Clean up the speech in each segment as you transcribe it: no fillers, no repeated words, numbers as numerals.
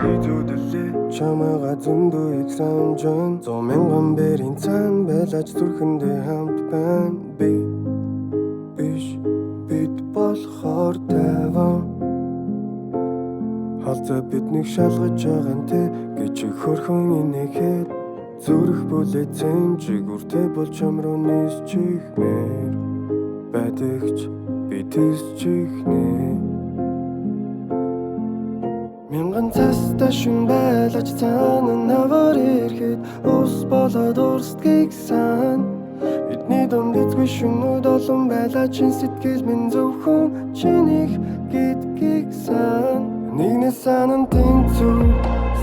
Идүүдэлээ чамайга зөндөө их санжин 100,000 бэрийн цаан байлаж зүрхэндээ хамт байна би биш бид болохоор таван Халзаа биднийг шалгаж байгаа нэ гэж хөрхөн инээхэд зүрх бүлэцэн чигүртэй бол чам руу нисчихмээр байдагч би тисчихнэ Мянган цаста шин байлаж цаана навар ирэхэд ус болоод урсдгийг сан Бидний дунд эзгүй шүнүүд олон байлаа чин сэтгэл минь зөвхөн чинийх гэдгийг сан Нэгнээ санан тэнцүү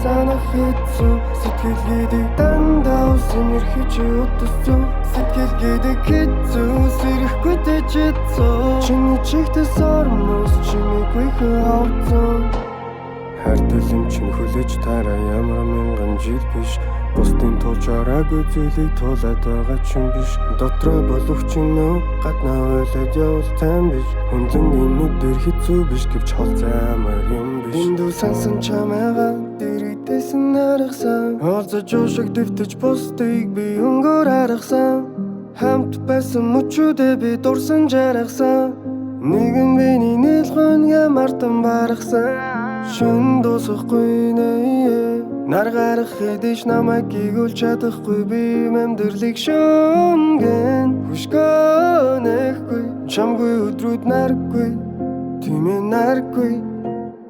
санах хэцүү Сэтгэл гэдэг дандаа усэмэрхэж утасцүү Сэтгэл гэдэг хэцүү сэрэхгүй дэжэцүү Чиний чихтэс ормос чимээгүй хавцсан Хайртай юм чин хүлээж тараа ямар мянган жил биш Бусдын тулж араагүй зүйлийг тулаад байгаа чинь биш Дотроо болох чинь нөө гаднаа ойлоод явал тайм биш Хүнзэнгийн нүдээр хэцүү биш гэвч хол замар юм биш Эндүү сансан чамайгаа дэрэгдээсэн харахсан Олзож уушиг дэвтэж бусдыг би өнгөөр харахсан Хамт байсан мөчүүдээ би дурсан жаргасан Нэгэн биний нэлгэн ямартан барахсан Шүн дуусахгүй нэ Нар гарах хэдэж намайг гүйгүүл чадахгүй би амьдралыг шөнгөн Хүшгөнэхгүй чамгүй өдрүүд наргүй Тимээ наргүй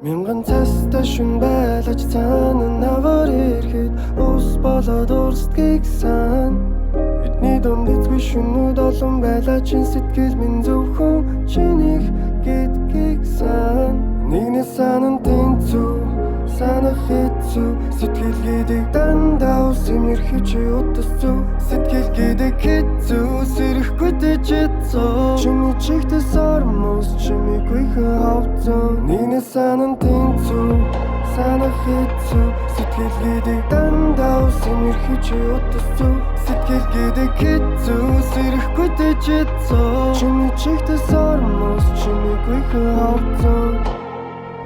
Мянган цаста шүн байлаж цаана навар ирэхэд ус болоод урсдгийг сан Бидний дунд эзгүй шүнүүд олон байлаа чин сэтгэл минь зөвхөн чинийх гэдгийг сан Нэгнээ санан тэнцүү санах хэцүү Сэтгэл гэдэг дандаа усэмэрхэж утасцүү Сэтгэл гэдэг хэцүү сэрэхгүй дэжэцүү Чиний чихтэс ормос чимээгүй хавцсан Нэгнээ санан тэнцүү санах хэцүү Сэтгэл гэдэг дандаа усэмэрхэж утасцүү Сэтгэл гэдэг хэцүү сэрэхгүй дэжэцүү Чиний чихтэс ормос чимээгүй хавцсан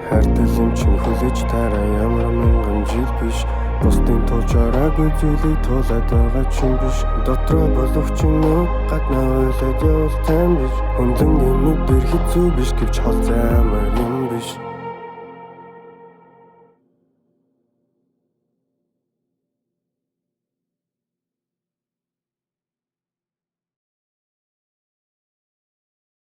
Хайртай юм чин хүлээж тараа ямар мянган жил биш Бусдын тулж араагүй зүйлийг тулаад байгаа чинь биш Дотроо болох чинь нөө гаднаа ойлоод явал тайм биш Хүнзэнгийн нүдээр хэцүү биш гэвч хол замар юм биш